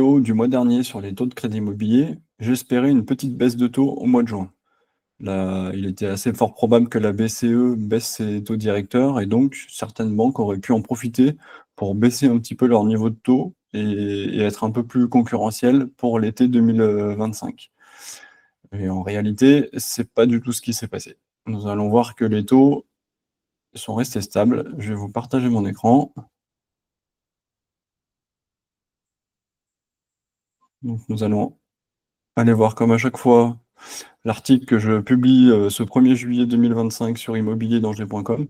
Du mois dernier sur les taux de crédit immobilier, j'espérais une petite baisse de taux au mois de juin. Là, il était assez fort probable que la BCE baisse ses taux directeurs et donc certaines banques auraient pu en profiter pour baisser un petit peu leur niveau de taux et être un peu plus concurrentielles pour l'été 2025. Et en réalité, c'est pas du tout ce qui s'est passé. Nous allons voir que les taux sont restés stables. Je vais vous partager mon écran. Donc nous allons aller voir comme à chaque fois l'article que je publie ce 1er juillet 2025 sur immobilierdanger.com.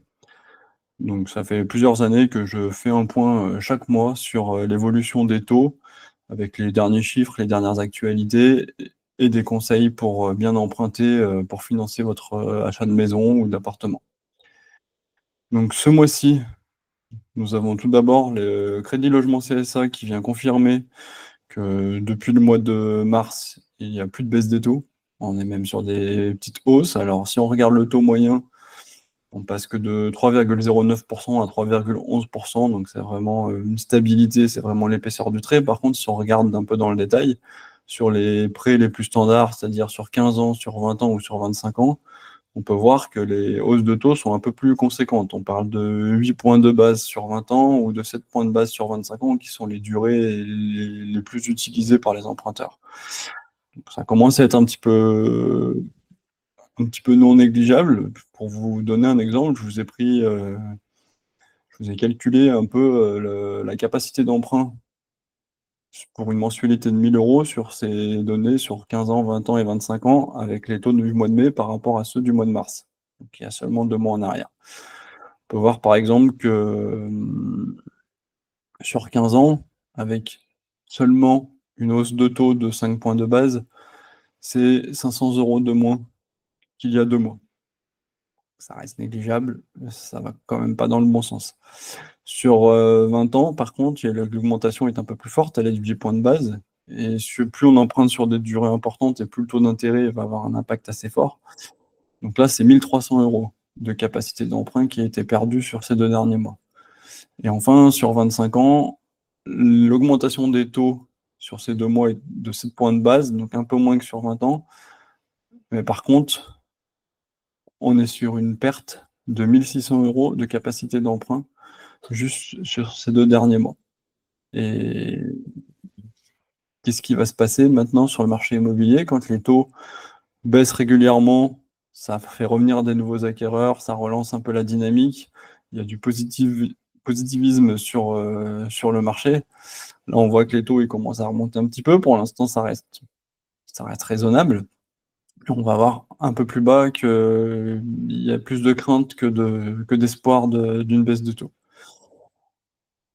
Donc ça fait plusieurs années que je fais un point chaque mois sur l'évolution des taux, avec les derniers chiffres, les dernières actualités et des conseils pour bien emprunter pour financer votre achat de maison ou d'appartement. Donc ce mois-ci, nous avons tout d'abord le Crédit Logement CSA qui vient confirmer que depuis le mois de mars, il n'y a plus de baisse des taux. On est même sur des petites hausses. Alors, si on regarde le taux moyen, on passe que de 3,09% à 3,11%. Donc, c'est vraiment une stabilité, c'est vraiment l'épaisseur du trait. Par contre, si on regarde un peu dans le détail, sur les prêts les plus standards, c'est-à-dire sur 15 ans, sur 20 ans ou sur 25 ans, on peut voir que les hausses de taux sont un peu plus conséquentes. On parle de 8 points de base sur 20 ans ou de 7 points de base sur 25 ans, qui sont les durées les plus utilisées par les emprunteurs. Donc ça commence à être un petit peu non négligeable. Pour vous donner un exemple, je vous ai calculé un peu la capacité d'emprunt pour une mensualité de 1 000 euros sur ces données sur 15 ans, 20 ans et 25 ans, avec les taux du mois de mai par rapport à ceux du mois de mars. Donc il y a seulement 2 mois en arrière. On peut voir par exemple que sur 15 ans, avec seulement une hausse de taux de 5 points de base, c'est 500 euros de moins qu'il y a 2 mois. Ça reste négligeable, ça va quand même pas dans le bon sens. Sur 20 ans, par contre, l'augmentation est un peu plus forte, elle est de 8 points de base, et plus on emprunte sur des durées importantes, et plus le taux d'intérêt va avoir un impact assez fort. Donc là, c'est 1 300 euros de capacité d'emprunt qui a été perdue sur ces 2 derniers mois. Et enfin, sur 25 ans, l'augmentation des taux sur ces 2 mois est de 7 points de base, donc un peu moins que sur 20 ans. Mais par contre, on est sur une perte de 1 600 euros de capacité d'emprunt juste sur ces 2 derniers mois. Et qu'est-ce qui va se passer maintenant sur le marché immobilier quand les taux baissent régulièrement? Ça fait revenir des nouveaux acquéreurs, ça relance un peu la dynamique. Il y a du positivisme sur le marché. Là, on voit que les taux ils commencent à remonter un petit peu. Pour l'instant, ça reste raisonnable. On va voir un peu plus bas qu'il y a plus de crainte que d'espoir d'une baisse de taux.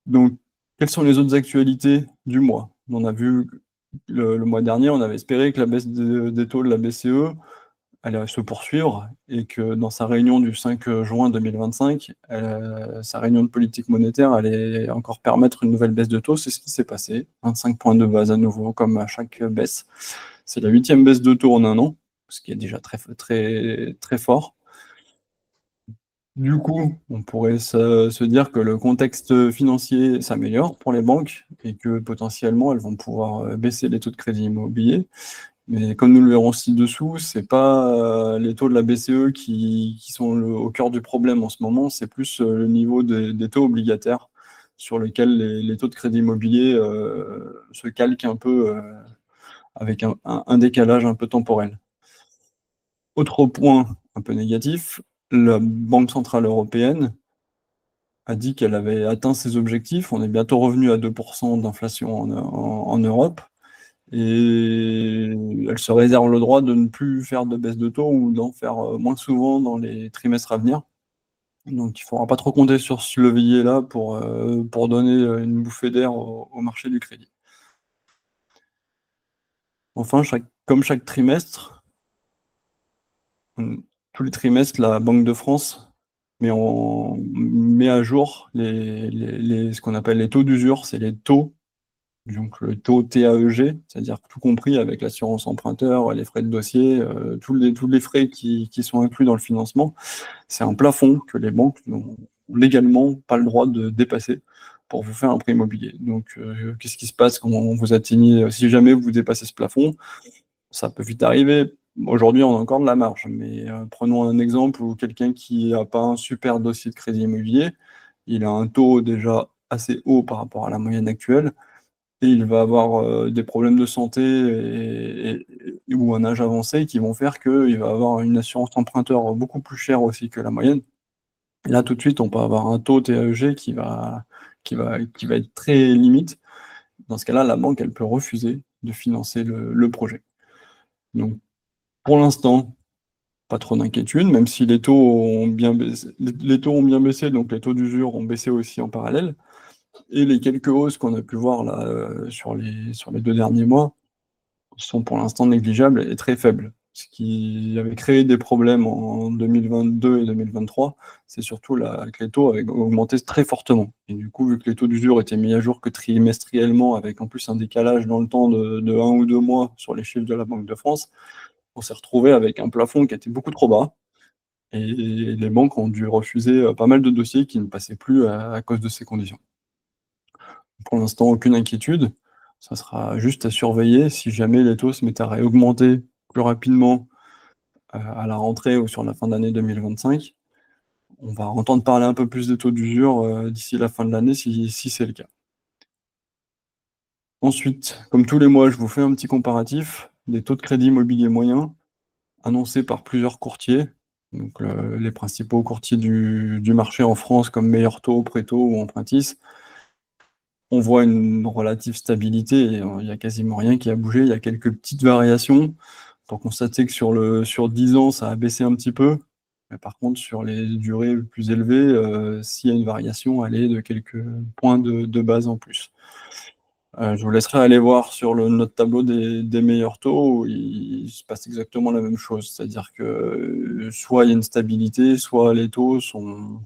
Donc, quelles sont les autres actualités du mois? On a vu le mois dernier, on avait espéré que la baisse des taux de la BCE allait se poursuivre et que dans sa réunion du 5 juin 2025, sa réunion de politique monétaire allait encore permettre une nouvelle baisse de taux. C'est ce qui s'est passé. 25 points de base à nouveau, comme à chaque baisse. C'est la 8e baisse de taux en un an, ce qui est déjà très, très, très fort. Du coup, on pourrait se dire que le contexte financier s'améliore pour les banques et que potentiellement elles vont pouvoir baisser les taux de crédit immobilier. Mais comme nous le verrons ci-dessous, c'est pas les taux de la BCE qui sont au cœur du problème en ce moment, c'est plus le niveau des taux obligataires sur lesquels les taux de crédit immobilier se calquent un peu avec un décalage un peu temporel. Autre point un peu négatif, la Banque centrale européenne a dit qu'elle avait atteint ses objectifs. On est bientôt revenu à 2% d'inflation en Europe. Et elle se réserve le droit de ne plus faire de baisse de taux ou d'en faire moins souvent dans les trimestres à venir. Donc il ne faudra pas trop compter sur ce levier-là pour donner une bouffée d'air au marché du crédit. Enfin, comme chaque trimestre, tous les trimestres, la Banque de France met à jour ce qu'on appelle les taux d'usure, c'est les taux, donc le taux TAEG, c'est-à-dire tout compris avec l'assurance emprunteur, les frais de dossier, tous les frais qui sont inclus dans le financement. C'est un plafond que les banques n'ont légalement pas le droit de dépasser. pour vous faire un prêt immobilier. Donc, qu'est-ce qui se passe quand vous atteignez, si jamais vous dépassez ce plafond? Ça peut vite arriver. Aujourd'hui, on a encore de la marge, mais prenons un exemple où quelqu'un qui n'a pas un super dossier de crédit immobilier, il a un taux déjà assez haut par rapport à la moyenne actuelle, et il va avoir des problèmes de santé ou un âge avancé qui vont faire qu'il va avoir une assurance emprunteur beaucoup plus chère aussi que la moyenne. Et là, tout de suite, on peut avoir un taux TAEG qui va être très limite. Dans ce cas-là, la banque, elle peut refuser de financer le projet. Donc, pour l'instant, pas trop d'inquiétude, même si les taux ont bien baissé, donc les taux d'usure ont baissé aussi en parallèle. Et les quelques hausses qu'on a pu voir là, sur les 2 derniers mois sont pour l'instant négligeables et très faibles. Ce qui avait créé des problèmes en 2022 et 2023, c'est surtout que les taux avaient augmenté très fortement. Et du coup, vu que les taux d'usure étaient mis à jour que trimestriellement, avec en plus un décalage dans le temps de 1 ou 2 mois sur les chiffres de la Banque de France, on s'est retrouvé avec un plafond qui était beaucoup trop bas. Et les banques ont dû refuser pas mal de dossiers qui ne passaient plus à cause de ces conditions. Pour l'instant, aucune inquiétude. Ça sera juste à surveiller si jamais les taux se mettaient à réaugmenter plus rapidement à la rentrée ou sur la fin d'année 2025. On va entendre parler un peu plus de taux d'usure d'ici la fin de l'année si c'est le cas. Ensuite, comme tous les mois, je vous fais un petit comparatif des taux de crédit immobilier moyens annoncés par plusieurs courtiers, donc les principaux courtiers du marché en France comme Meilleur Taux, Prétaux ou Empruntis. On voit une relative stabilité et il n'y a quasiment rien qui a bougé. Il y a quelques petites variations pour constater que sur 10 ans, ça a baissé un petit peu. Mais par contre, sur les durées plus élevées, s'il y a une variation, elle est de quelques points de base en plus. Je vous laisserai aller voir sur notre tableau des meilleurs taux où il se passe exactement la même chose. C'est-à-dire que soit il y a une stabilité, soit les taux ont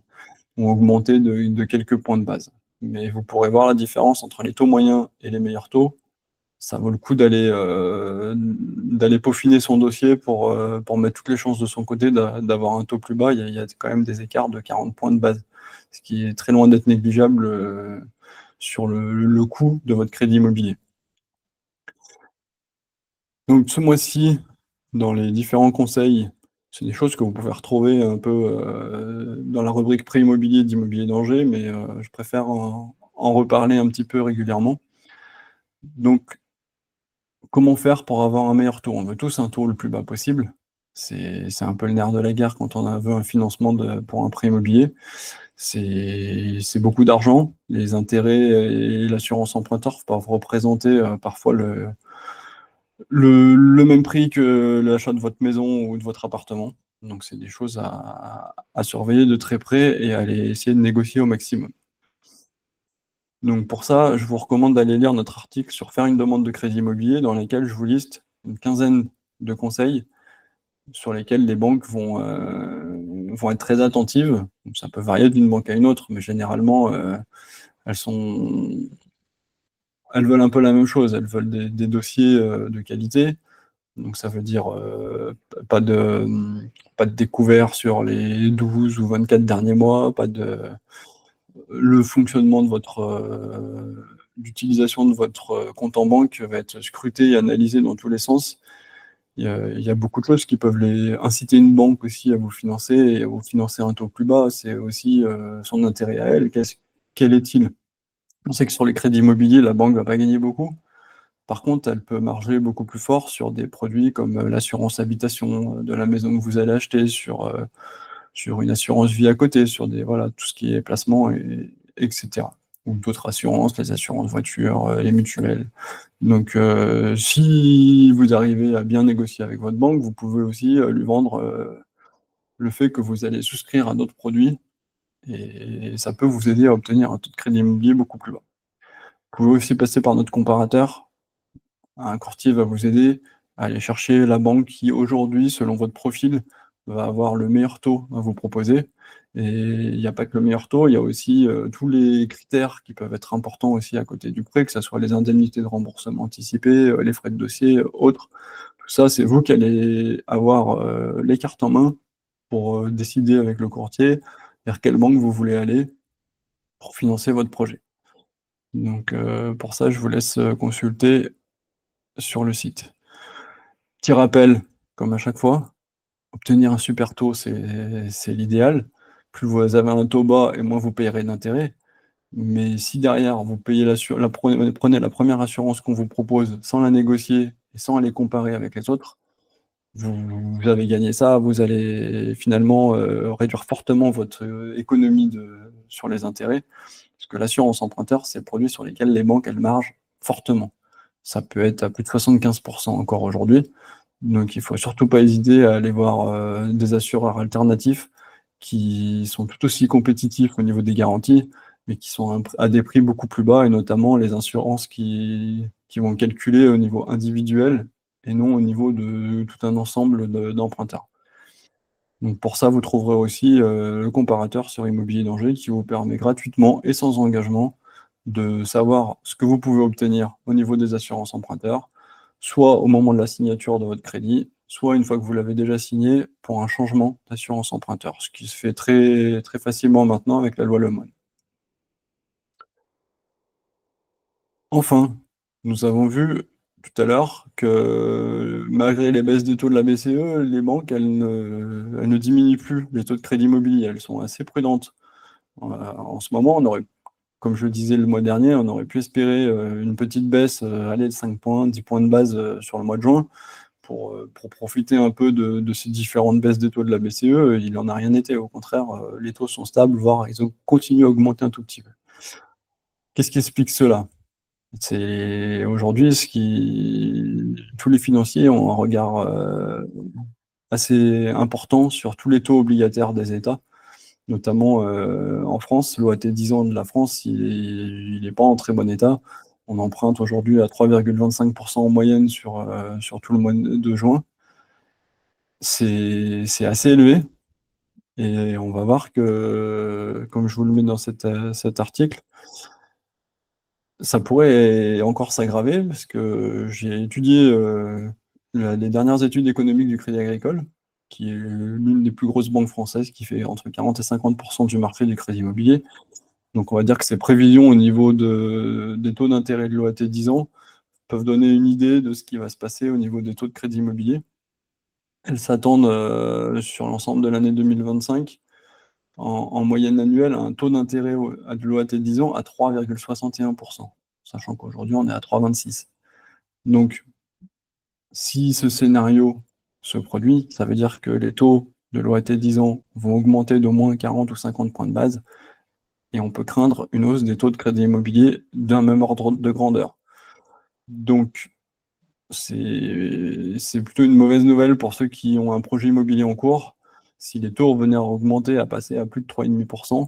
augmenté de quelques points de base. Mais vous pourrez voir la différence entre les taux moyens et les meilleurs taux. Ça vaut le coup d'aller peaufiner son dossier pour mettre toutes les chances de son côté d'avoir un taux plus bas. Il y a quand même des écarts de 40 points de base, ce qui est très loin d'être négligeable sur le coût de votre crédit immobilier. Donc ce mois-ci, dans les différents conseils, c'est des choses que vous pouvez retrouver un peu dans la rubrique pré-immobilier d'Immobilier Danger, mais je préfère en reparler un petit peu régulièrement. Donc, comment faire pour avoir un meilleur taux? On veut tous un taux le plus bas possible. C'est un peu le nerf de la guerre quand on veut un financement pour un prêt immobilier. C'est beaucoup d'argent. Les intérêts et l'assurance emprunteur peuvent représenter parfois le même prix que l'achat de votre maison ou de votre appartement. Donc, c'est des choses à surveiller de très près et à essayer de négocier au maximum. Donc, pour ça, je vous recommande d'aller lire notre article sur faire une demande de crédit immobilier dans lequel je vous liste une quinzaine de conseils sur lesquels les banques vont être très attentives. Donc, ça peut varier d'une banque à une autre, mais généralement, elles veulent un peu la même chose. Elles veulent des dossiers de qualité. Donc ça veut dire pas de, pas de découvert sur les 12 ou 24 derniers mois, pas de le fonctionnement de l'utilisation de votre compte en banque va être scruté et analysé dans tous les sens. Il y a beaucoup de choses qui peuvent inciter une banque aussi à vous financer et à vous financer un taux plus bas. C'est aussi son intérêt à elle. Quel est-il? On sait que sur les crédits immobiliers, la banque ne va pas gagner beaucoup. Par contre, elle peut marger beaucoup plus fort sur des produits comme l'assurance habitation de la maison que vous allez acheter, sur une assurance vie à côté, sur voilà, tout ce qui est placement, etc. Ou d'autres assurances, les assurances voitures, les mutuelles. Donc, si vous arrivez à bien négocier avec votre banque, vous pouvez aussi lui vendre le fait que vous allez souscrire à d'autres produits et ça peut vous aider à obtenir un taux de crédit immobilier beaucoup plus bas. Vous pouvez aussi passer par notre comparateur. Un courtier va vous aider à aller chercher la banque qui, aujourd'hui, selon votre profil, va avoir le meilleur taux à vous proposer. Et il n'y a pas que le meilleur taux, il y a aussi tous les critères qui peuvent être importants aussi à côté du prêt, que ce soit les indemnités de remboursement anticipé, les frais de dossier, autres. Tout ça, c'est vous qui allez avoir les cartes en main pour décider avec le courtier vers quelle banque vous voulez aller pour financer votre projet. Donc, pour ça, je vous laisse consulter sur le site. Petit rappel, comme à chaque fois, obtenir un super taux, c'est l'idéal. Plus vous avez un taux bas et moins vous payerez d'intérêt. Mais si derrière, vous payez prenez la première assurance qu'on vous propose sans la négocier et sans aller comparer avec les autres, vous avez gagné ça, vous allez finalement réduire fortement votre économie sur les intérêts, parce que l'assurance emprunteur, c'est le produit sur lesquels les banques, elles margent fortement. Ça peut être à plus de 75% encore aujourd'hui. Donc il faut surtout pas hésiter à aller voir des assureurs alternatifs qui sont tout aussi compétitifs au niveau des garanties, mais qui sont à des prix beaucoup plus bas, et notamment les assurances qui vont calculer au niveau individuel et non au niveau de tout un ensemble d'emprunteurs. Donc pour ça, vous trouverez aussi le comparateur sur Immobilier Danger qui vous permet gratuitement et sans engagement de savoir ce que vous pouvez obtenir au niveau des assurances emprunteurs, soit au moment de la signature de votre crédit, soit une fois que vous l'avez déjà signé pour un changement d'assurance emprunteur, ce qui se fait très, très facilement maintenant avec la loi Lemoine. Enfin, nous avons vu tout à l'heure que malgré les baisses des taux de la BCE, les banques, elles ne diminuent plus les taux de crédit immobilier, elles sont assez prudentes. En ce moment, comme je le disais le mois dernier, on aurait pu espérer une petite baisse, de 5 points, 10 points de base sur le mois de juin, pour profiter un peu de ces différentes baisses des taux de la BCE. Il n'en a rien été, au contraire, les taux sont stables, voire ils ont continué à augmenter un tout petit peu. Qu'est-ce qui explique cela? C'est aujourd'hui tous les financiers ont un regard assez important sur tous les taux obligataires des États, notamment en France. L'OAT 10 ans de la France, il est pas en très bon état. On emprunte aujourd'hui à 3,25% en moyenne sur tout le mois de juin. C'est assez élevé, et on va voir que, comme je vous le mets dans cet article, ça pourrait encore s'aggraver parce que j'ai étudié les dernières études économiques du Crédit Agricole, qui est l'une des plus grosses banques françaises, qui fait entre 40 et 50% du marché du crédit immobilier. Donc on va dire que ces prévisions au niveau des taux d'intérêt de l'OAT 10 ans peuvent donner une idée de ce qui va se passer au niveau des taux de crédit immobilier. Elles s'attendent sur l'ensemble de l'année 2025 en moyenne annuelle à un taux d'intérêt de l'OAT 10 ans à 3,61%, sachant qu'aujourd'hui on est à 3,26. Donc si ce scénario se produit, ça veut dire que les taux de l'OAT 10 ans vont augmenter d'au moins 40 ou 50 points de base, et on peut craindre une hausse des taux de crédit immobilier d'un même ordre de grandeur. Donc, c'est plutôt une mauvaise nouvelle pour ceux qui ont un projet immobilier en cours. Si les taux venaient à augmenter, à passer à plus de 3,5%,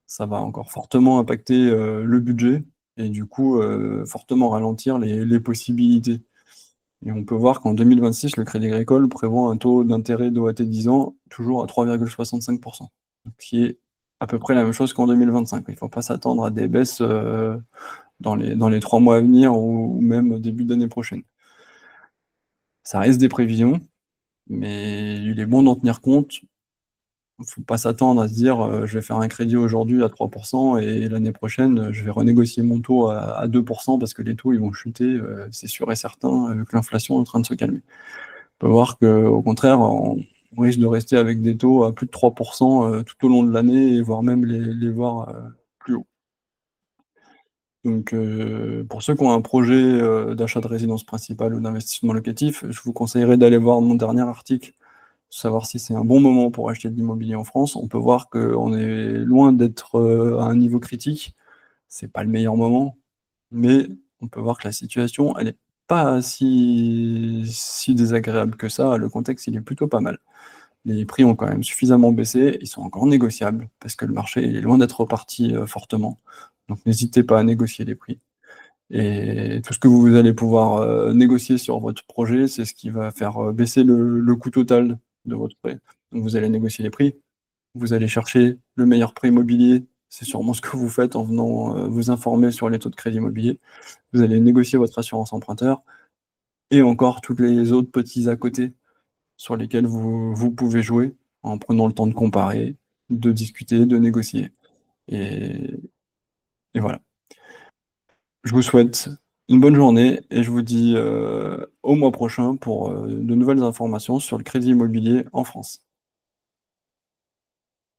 ça va encore fortement impacter le budget, et du coup fortement ralentir les possibilités. Et on peut voir qu'en 2026, le Crédit Agricole prévoit un taux d'intérêt d'OAT 10 ans toujours à 3,65%, qui est à peu près la même chose qu'en 2025. Il ne faut pas s'attendre à des baisses dans les 3 mois à venir, ou même début d'année prochaine. Ça reste des prévisions, mais il est bon d'en tenir compte. Il ne faut pas s'attendre à se dire je vais faire un crédit aujourd'hui à 3% et l'année prochaine, je vais renégocier mon taux à 2% parce que les taux ils vont chuter. C'est sûr et certain que l'inflation est en train de se calmer. On peut voir qu'au contraire, on risque de rester avec des taux à plus de 3% tout au long de l'année, et voire même les voir plus haut. Donc, pour ceux qui ont un projet d'achat de résidence principale ou d'investissement locatif, je vous conseillerais d'aller voir mon dernier article, savoir si c'est un bon moment pour acheter de l'immobilier en France. On peut voir qu'on est loin d'être à un niveau critique. C'est pas le meilleur moment, mais on peut voir que la situation, elle n'est pas si désagréable que ça. Le contexte, il est plutôt pas mal. Les prix ont quand même suffisamment baissé, ils sont encore négociables parce que le marché est loin d'être reparti fortement. Donc n'hésitez pas à négocier les prix. Et tout ce que vous allez pouvoir négocier sur votre projet, c'est ce qui va faire baisser le coût total de votre prêt. Donc vous allez négocier les prix, vous allez chercher le meilleur prêt immobilier, c'est sûrement ce que vous faites en venant vous informer sur les taux de crédit immobilier. Vous allez négocier votre assurance emprunteur, et encore tous les autres petits à côté sur lesquels vous pouvez jouer en prenant le temps de comparer, de discuter, de négocier. Et, et voilà. Je vous souhaite une bonne journée et je vous dis au mois prochain pour de nouvelles informations sur le crédit immobilier en France.